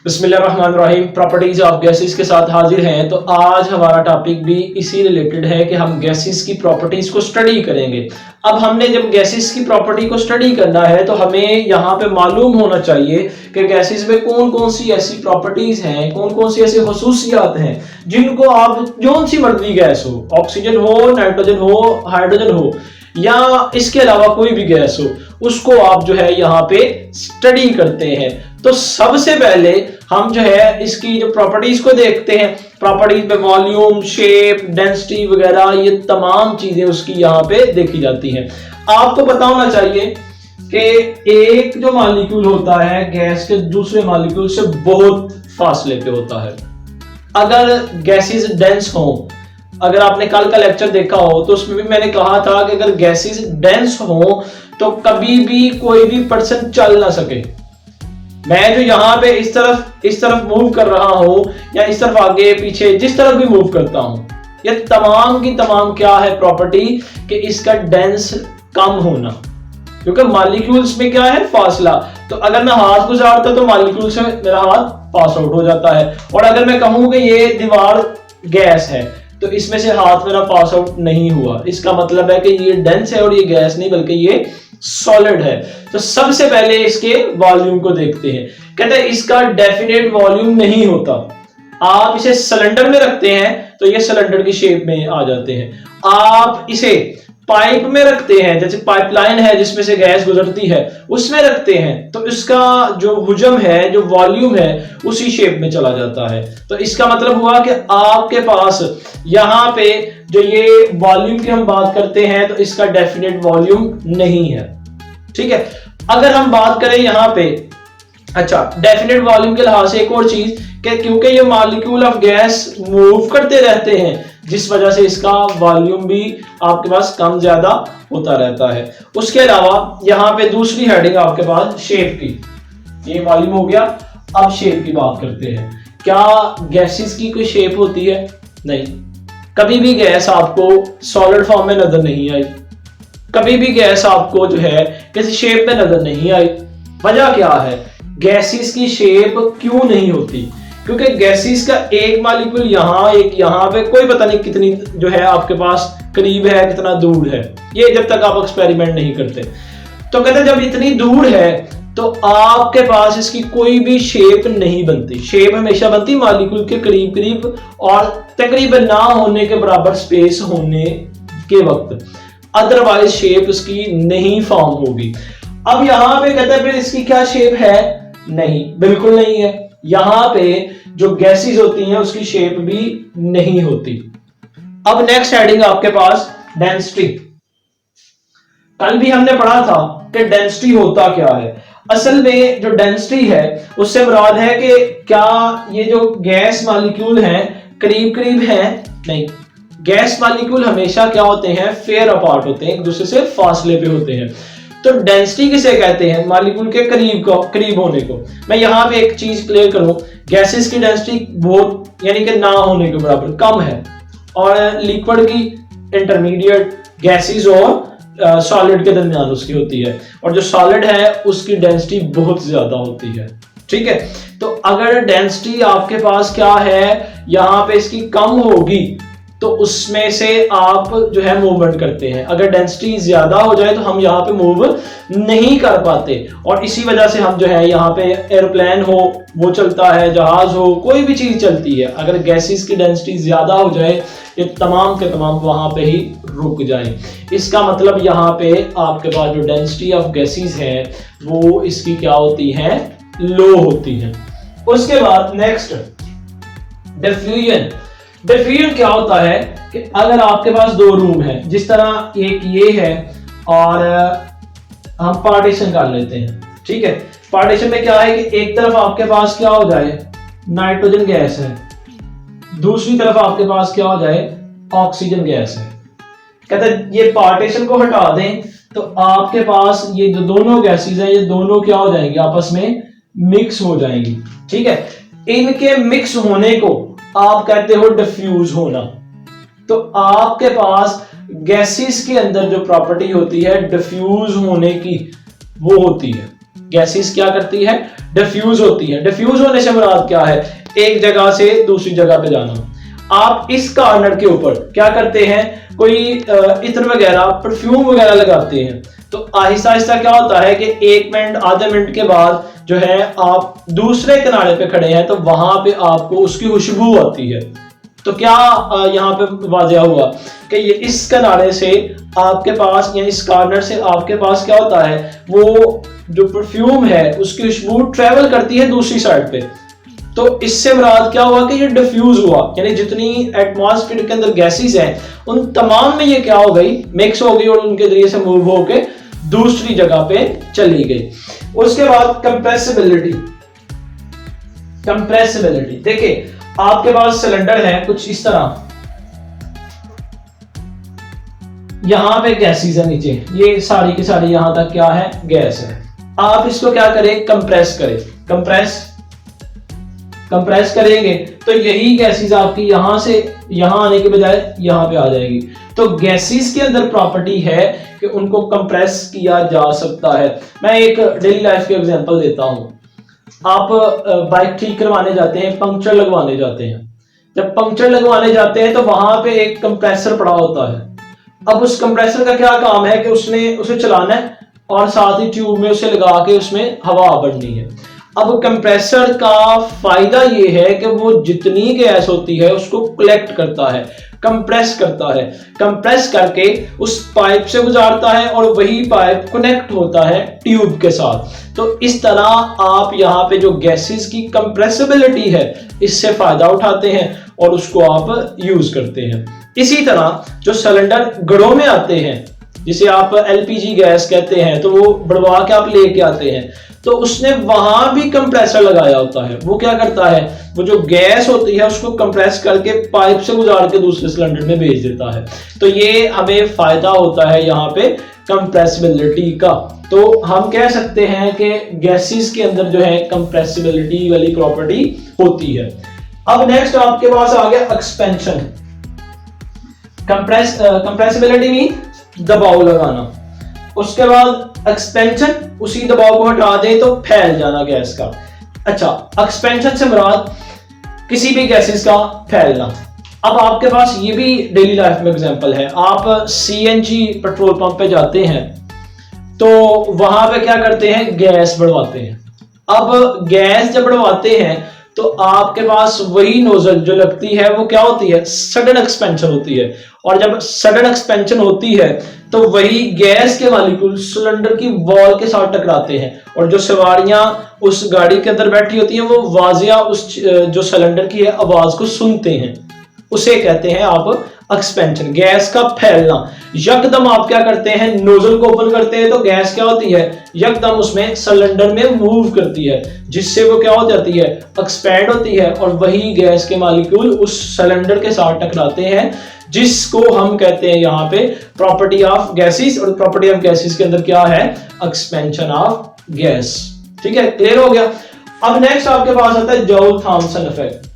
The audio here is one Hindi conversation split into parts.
बिस्मिल्लाहिर्रहमानिर्रहीम। प्रॉपर्टीज ऑफ गैसेस के साथ हाजिर हैं। तो आज हमारा टॉपिक भी इसी रिलेटेड है कि हम गैसेस की प्रॉपर्टीज को स्टडी करेंगे। अब हमने जब गैसेस की प्रॉपर्टी को स्टडी करना है तो हमें यहाँ पे मालूम होना चाहिए कि गैसेस में कौन कौन सी ऐसी प्रॉपर्टीज हैं, कौन कौन सी ऐसी खसूसियात हैं जिनको आप जौन सी मर्जी गैस हो, ऑक्सीजन हो, नाइट्रोजन हो, हाइड्रोजन हो या इसके अलावा कोई भी गैस हो, उसको आप जो है यहाँ पे स्टडी करते हैं। तो सबसे पहले हम जो है इसकी जो प्रॉपर्टीज को देखते हैं। प्रॉपर्टीज में वॉल्यूम, शेप, डेंसिटी वगैरह ये तमाम चीजें उसकी यहाँ पे देखी जाती हैं। आपको पता होना चाहिए कि एक जो मॉलिक्यूल होता है गैस के दूसरे मॉलिक्यूल से बहुत फासले पे होता है। अगर गैसेस डेंस हो, अगर आपने कल का लेक्चर देखा हो तो उसमें भी मैंने कहा था कि अगर गैसेस डेंस हो तो कभी भी कोई भी पर्सन चल ना सके। मैं जो यहाँ पे इस तरफ मूव कर रहा हूं या इस तरफ आगे पीछे जिस तरफ भी मूव करता हूं, ये तमाम की तमाम क्या है प्रॉपर्टी कि इसका डेंस कम होना, क्योंकि मॉलिक्यूल्स में क्या है फासला। तो अगर मैं हाथ गुजारता तो मॉलिक्यूल से मेरा हाथ पास आउट हो जाता है, और अगर मैं कहूं कि ये दीवार गैस है तो इसमें से हाथ मेरा पास आउट नहीं हुआ। इसका मतलब है कि ये डेंस है और ये गैस नहीं बल्कि ये सॉलिड है। तो सबसे पहले इसके वॉल्यूम को देखते हैं। कहते हैं इसका डेफिनेट वॉल्यूम नहीं होता। आप इसे सिलेंडर में रखते हैं तो ये सिलेंडर की शेप में आ जाते हैं। आप इसे पाइप में रखते हैं, जैसे पाइपलाइन है जिसमें से गैस गुजरती है, उसमें रखते हैं तो इसका जो हुजम है, जो वॉल्यूम है, उसी शेप में चला जाता है। तो इसका मतलब हुआ कि आपके पास यहाँ पे जो ये वॉल्यूम की हम बात करते हैं तो इसका डेफिनेट वॉल्यूम नहीं है। ठीक है। अगर हम बात करें यहाँ पे डेफिनेट वॉल्यूम के लिहाज से एक और चीज कि क्योंकि ये मॉलिक्यूल ऑफ गैस मूव करते रहते हैं जिस वजह से इसका वॉल्यूम भी आपके पास कम ज्यादा होता रहता है। उसके अलावा यहाँ पे दूसरी हेडिंग आपके पास शेप की, ये वॉल्यूम हो गया। अब शेप की बात करते हैं। क्या गैसेस की कोई शेप होती है? नहीं। कभी भी गैस आपको सॉलिड फॉर्म में नजर नहीं आई, कभी भी गैस आपको जो है किसी शेप में नजर नहीं आई। वजह क्या है? गैसेस की शेप क्यों नहीं होती? क्योंकि गैसेस का एक मॉलिक्यूल यहाँ, एक यहाँ पे, कोई पता नहीं कितनी जो है आपके पास करीब है, कितना दूर है, ये जब तक आप एक्सपेरिमेंट नहीं करते। तो कहते जब इतनी दूर है तो आपके पास इसकी कोई भी शेप नहीं बनती। शेप हमेशा बनती मॉलिक्यूल के करीब करीब और तकरीबन ना होने के बराबर स्पेस होने के वक्त, अदरवाइज शेप इसकी नहीं फॉर्म होगी। अब यहाँ पे कहते हैं फिर इसकी क्या शेप है? नहीं, बिल्कुल नहीं है। यहाँ पे जो गैसेस होती हैं उसकी शेप भी नहीं होती। अब नेक्स्ट हेडिंग आपके पास डेंसिटी। कल भी हमने पढ़ा था कि डेंसिटी होता क्या है। असल में जो डेंसिटी है उससे मुराद है कि क्या ये जो गैस मॉलिक्यूल हैं करीब करीब हैं? नहीं। गैस मॉलिक्यूल हमेशा क्या होते हैं? फेयर अपार्ट होते हैं, एक दूसरे से फासले पे होते हैं। तो डेंसिटी किसे कहते हैं? मॉलिक्यूल के करीब होने को। मैं यहाँ पे एक चीज क्लियर करूं, गैसेस की डेंसिटी बहुत यानी कि ना होने के बराबर कम है, और लिक्विड की इंटरमीडिएट गैसेस और सॉलिड के दरमियान उसकी होती है, और जो सॉलिड है उसकी डेंसिटी बहुत ज्यादा होती है। ठीक है। तो अगर डेंसिटी आपके पास क्या है यहाँ पे इसकी कम होगी तो उसमें से आप जो है मूवमेंट करते हैं। अगर डेंसिटी ज्यादा हो जाए तो हम यहाँ पे मूव नहीं कर पाते, और इसी वजह से हम जो है यहाँ पे एयरप्लेन हो वो चलता है, जहाज हो, कोई भी चीज चलती है। अगर गैसेस की डेंसिटी ज्यादा हो जाए ये तमाम के तमाम वहां पे ही रुक जाएं। इसका मतलब यहाँ पे आपके पास जो डेंसिटी ऑफ गैसेस है वो इसकी क्या होती है? लो होती है। उसके बाद नेक्स्ट डिफ्यूजन। डिफ्यूजन क्या होता है कि अगर आपके पास दो रूम है, जिस तरह एक ये है और हम पार्टीशन कर लेते हैं। ठीक है। पार्टीशन में क्या है कि एक तरफ आपके पास क्या हो जाए? नाइट्रोजन गैस है, दूसरी तरफ आपके पास क्या हो जाए? ऑक्सीजन गैस है। कहते हैं ये पार्टीशन को हटा दें तो आपके पास ये जो दोनों गैसेस हैं ये दोनों क्या हो जाएंगी? आपस में मिक्स हो जाएंगी। ठीक है। इनके मिक्स होने को आप कहते हो डिफ्यूज होना। तो आपके पास गैसेस के अंदर जो प्रॉपर्टी होती है डिफ्यूज होने की वो होती है। गैसेस क्या करती है, डिफ्यूज होती है। डिफ्यूज होने से मुराद क्या है, एक जगह से दूसरी जगह पे जाना। आप इस कार्नर के ऊपर क्या करते हैं, कोई इत्र वगैरह परफ्यूम वगैरह लगाते हैं, तो आहिस्ता आहिस्ता क्या होता है कि 1 मिनट आधे मिनट के बाद जो है आप दूसरे किनारे पे खड़े हैं तो वहां पे आपको उसकी खुशबू आती है। तो क्या यहाँ पे वाज़ेह हुआ कि ये इस किनारे से आपके पास या इस कार्नर से आपके पास क्या होता है, वो जो परफ्यूम है उसकी खुशबू ट्रेवल करती है दूसरी साइड पे। तो इससे मुराद क्या हुआ कि ये डिफ्यूज हुआ, यानी जितनी एटमॉस्फेयर के अंदर गैसेस हैं उन तमाम में ये क्या हो गई, मिक्स हो गई और उनके जरिए से मूव होके दूसरी जगह पे चली गई। उसके बाद कंप्रेसिबिलिटी। कंप्रेसिबिलिटी देखिए, आपके पास सिलेंडर है कुछ इस तरह, यहां पे गैसेस है नीचे, ये सारी की सारी यहां तक क्या है, गैस है। आप इसको क्या करें, कंप्रेस करें। कंप्रेस करेंगे तो यही गैसेस आपकी यहां से यहां आने के बजाय यहां पे आ जाएगी। तो गैसेस के अंदर प्रॉपर्टी है कि उनको कंप्रेस किया जा सकता है। मैं एक डेली लाइफ के एग्जांपल देता हूं। आप बाइक ठीक करवाने जाते हैं, पंक्चर लगवाने जाते हैं। जब पंक्चर लगवाने जाते हैं तो वहां पे एक कंप्रेसर पड़ा होता है। अब उस कंप्रेसर का क्या काम है कि उसे चलाना है और साथ ही ट्यूब में उसे लगा के उसमें हवा भरनी है। अब कंप्रेसर का फायदा ये है कि वो जितनी गैस होती है उसको कलेक्ट करता है, कंप्रेस करता है, कंप्रेस करके उस पाइप से गुजारता है और वही पाइप कनेक्ट होता है ट्यूब के साथ। तो इस तरह आप यहाँ पे जो गैसेस की कंप्रेसिबिलिटी है इससे फायदा उठाते हैं और उसको आप यूज करते हैं। इसी तरह जो सिलेंडर घरों में आते हैं, जिसे आप एलपीजी गैस कहते हैं, तो वो बढ़वा के आप लेके आते हैं, तो उसने वहां भी कंप्रेसर लगाया होता है। वो क्या करता है, वो जो गैस होती है उसको कंप्रेस करके पाइप से गुजार के दूसरे सिलेंडर में भेज देता है। तो ये हमें फायदा होता है यहाँ पे कंप्रेसिबिलिटी का। तो हम कह सकते हैं कि गैसेस के अंदर जो है कंप्रेसिबिलिटी वाली प्रॉपर्टी होती है। अब नेक्स्ट आपके पास आ गया एक्सपेंशन। कंप्रेसिबिलिटी मीन दबाव लगाना, उसके बाद एक्सपेंशन, उसी दबाव को हटा दे तो फैल जाना गैस का। अच्छा, एक्सपेंशन से मुराद किसी भी गैसेस का फैलना। अब आपके पास ये भी डेली लाइफ में एग्जांपल है। आप सीएनजी पेट्रोल पंप पे जाते हैं तो वहां पे क्या करते हैं, गैस बढ़वाते हैं। अब गैस जब बढ़वाते हैं तो आपके पास वही नोजल जो लगती है वो क्या होती है, सडन एक्सपेंशन होती है। और जब सडन एक्सपेंशन होती है तो वही गैस के मॉलिक्यूल सिलेंडर की वॉल के साथ टकराते हैं और जो सवारियां उस गाड़ी के अंदर बैठी होती हैं वो वाजिया उस जो सिलेंडर की है आवाज को सुनते हैं। उसे कहते हैं आप एक्सपेंशन, गैस का फैलना। यकदम आप क्या करते हैं, नोजल को ओपन करते हैं तो गैस क्या होती है, यकदम उसमें सिलेंडर में मूव करती है, जिससे वो क्या हो जाती है, एक्सपैंड होती है और वही गैस के मॉलिक्यूल उस सिलेंडर के साथ टकराते हैं, जिसको हम कहते हैं यहाँ पे प्रॉपर्टी ऑफ गैसेस। और प्रॉपर्टी ऑफ गैसेस के अंदर क्या है, एक्सपेंशन ऑफ गैस। ठीक है, क्लियर हो गया। अब नेक्स्ट आपके पास आता है जॉल थॉमसन इफेक्ट।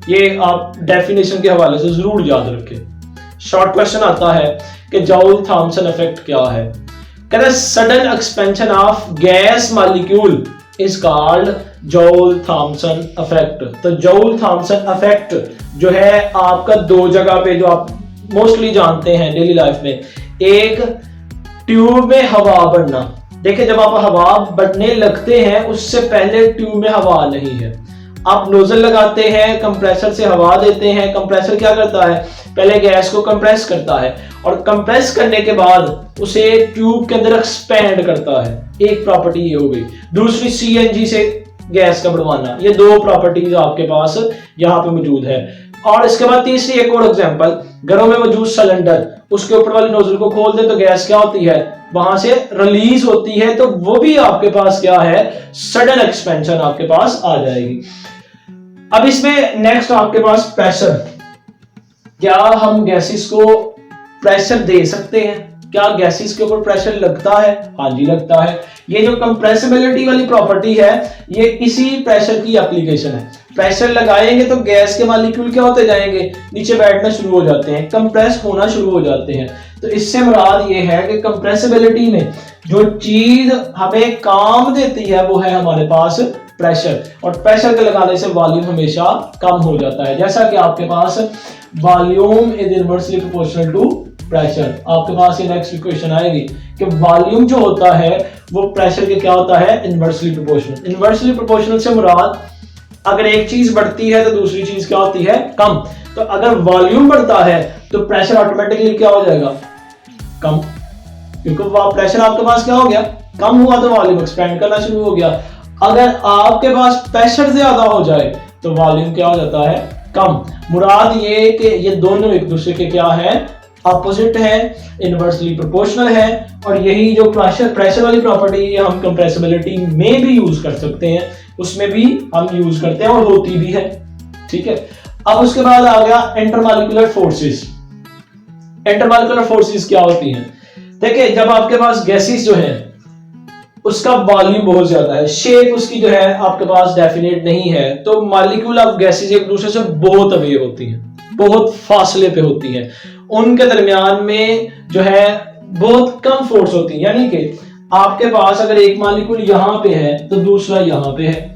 ये आप डेफिनेशन के हवाले से जरूर याद रखें, शॉर्ट क्वेश्चन आता है कि जॉल थॉमसन इफेक्ट क्या है। कहते हैं sudden expansion of gas molecule is called Joule Thomson effect. तो जॉल थॉमसन इफेक्ट जो है आपका दो जगह पे, जो आप मोस्टली जानते हैं डेली लाइफ में, एक ट्यूब में हवा बढ़ना। देखिए, जब आप हवा बढ़ने लगते हैं उससे पहले ट्यूब में हवा नहीं है, आप नोजल लगाते हैं, कंप्रेसर से हवा देते हैं। कंप्रेसर क्या करता है, पहले गैस को कंप्रेस करता है और कंप्रेस करने के बाद उसे ट्यूब के अंदर एक्सपेंड करता है। एक प्रॉपर्टी ये हो गई। दूसरी सीएनजी से गैस का बढ़वाना। ये दो प्रॉपर्टीज आपके पास यहाँ पे मौजूद है। और इसके बाद तीसरी एक और एग्जांपल, घरों में मौजूद सिलेंडर, उसके ऊपर वाली नोजल को खोल दे तो गैस क्या होती है, वहां से रिलीज होती है। तो वो भी आपके पास क्या है, सडन एक्सपेंशन आपके पास आ जाएगी। अब इसमें नेक्स्ट आपके पास प्रेशर। क्या हम गैसेस को प्रेशर दे सकते हैं? क्या गैसेस के ऊपर प्रेशर लगता है? हाँ जी, लगता है। ये जो कंप्रेसिबिलिटी वाली प्रॉपर्टी है ये इसी प्रेशर की एप्लीकेशन है। प्रेशर लगाएंगे तो गैस के मॉलिक्यूल क्या होते जाएंगे, नीचे बैठना शुरू हो जाते हैं, कंप्रेस होना शुरू हो जाते हैं। तो इससे मुराद ये है कि कंप्रेसिबिलिटी में जो चीज हमें काम देती है वो है हमारे पास प्रेशर, और प्रेशर के लगाने से वॉल्यूम हमेशा कम हो जाता है। जैसा कि आपके पास volume is inversely proportional to pressure, आपके पास ये नेक्स्ट इक्वेशन आएगी कि वॉल्यूम जो होता है वो प्रेशर के क्या होता है, इनवर्सली प्रोपोर्शनल। इनवर्सली प्रोपोर्शनल से मुराद अगर एक चीज बढ़ती है तो दूसरी चीज क्या होती है, कम। तो अगर वॉल्यूम बढ़ता है तो प्रेशर ऑटोमेटिकली क्या हो जाएगा, कम, क्योंकि प्रेशर आपके पास क्या हो गया, कम हुआ तो वॉल्यूम एक्सपेंड करना शुरू हो गया। अगर आपके पास प्रेशर ज्यादा हो जाए तो वॉल्यूम क्या हो जाता है, कम। मुराद ये कि ये दोनों एक दूसरे के क्या है, अपोजिट है, इनवर्सली प्रोपोर्शनल है। और यही जो प्रेशर वाली प्रॉपर्टी हम कंप्रेसिबिलिटी में भी यूज कर सकते हैं, उसमें भी हम यूज करते हैं और होती भी है, ठीक है। अब उसके बाद आ गया इंटरमॉलिक्यूलर फोर्सेस। इंटरमॉलिक्यूलर फोर्सेस क्या होती हैं, देखिए जब आपके पास गैसेस जो है उसका वॉल्यूम बहुत ज्यादा है, शेप उसकी जो है आपके पास डेफिनेट नहीं है, तो मॉलिक्यूल ऑफ गैसेस एक दूसरे से बहुत अवे होती हैं, बहुत फासले पे होती हैं, उनके दरमियान में जो है बहुत कम फोर्स होती है। यानी कि आपके पास अगर एक मॉलिक्यूल यहाँ पे है तो दूसरा यहाँ पे है,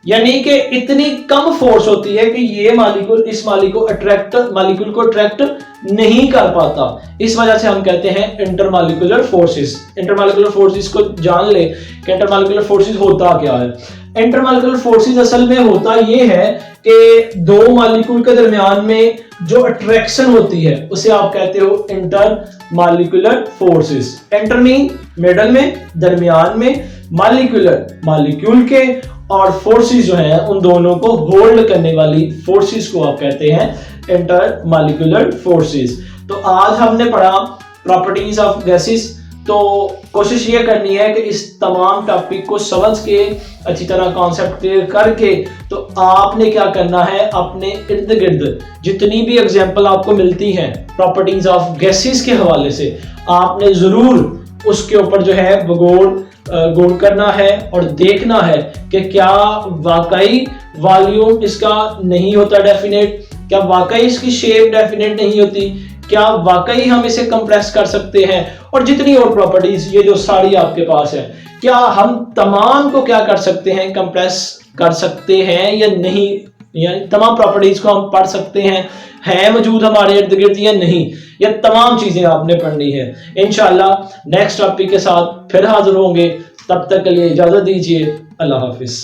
यानी कि इतनी कम फोर्स होती है कि ये मॉलिक्यूल इस मॉलिक्यूल को अट्रैक्ट नहीं कर पाता। इस वजह से हम कहते हैं इंटरमॉलिक्यूलर फोर्सेस। इंटरमॉलिक्यूलर फोर्सेस को जान ले कि इंटरमॉलिक्यूलर फोर्सेस होता क्या है। इंटरमॉलिक्यूलर फोर्सेस असल में होता ये है कि दो मॉलिक्यूल के दरमियान में जो अट्रैक्शन होती है उसे आप कहते हो intermolecular forces. Inter mean middle में, दरमियान में, मॉलिक्यूलर मॉलिक्यूल के, और फोर्सेस जो है उन दोनों को होल्ड करने वाली फोर्सेस को आप कहते हैं इंटरमॉलिक्यूलर फोर्सेस। तो आज हमने पढ़ा प्रॉपर्टीज ऑफ गैसेस, तो कोशिश ये करनी है कि इस तमाम टॉपिक को समझ के अच्छी तरह कॉन्सेप्ट क्लियर करके तो आपने क्या करना है, अपने इर्द गिर्द जितनी भी एग्जांपल आपको मिलती हैं प्रॉपर्टीज ऑफ गैसेस के हवाले से, आपने जरूर उसके ऊपर जो है गौर करना है और देखना है कि क्या वाकई वॉल्यूम इसका नहीं होता डेफिनेट, क्या वाकई इसकी शेप डेफिनेट नहीं होती, क्या वाकई हम इसे कंप्रेस कर सकते हैं, और जितनी और प्रॉपर्टीज ये जो सारी आपके पास है, क्या हम तमाम को क्या कर सकते हैं, कंप्रेस कर सकते हैं या नहीं, यानी तमाम प्रॉपर्टीज को हम पढ़ सकते हैं, है मौजूद हमारे इर्द गिर्द या नहीं, ये तमाम चीजें आपने पढ़नी है। इंशाल्लाह नेक्स्ट टॉपिक के साथ फिर हाजिर होंगे, तब तक के लिए इजाजत दीजिए, अल्लाह हाफिज।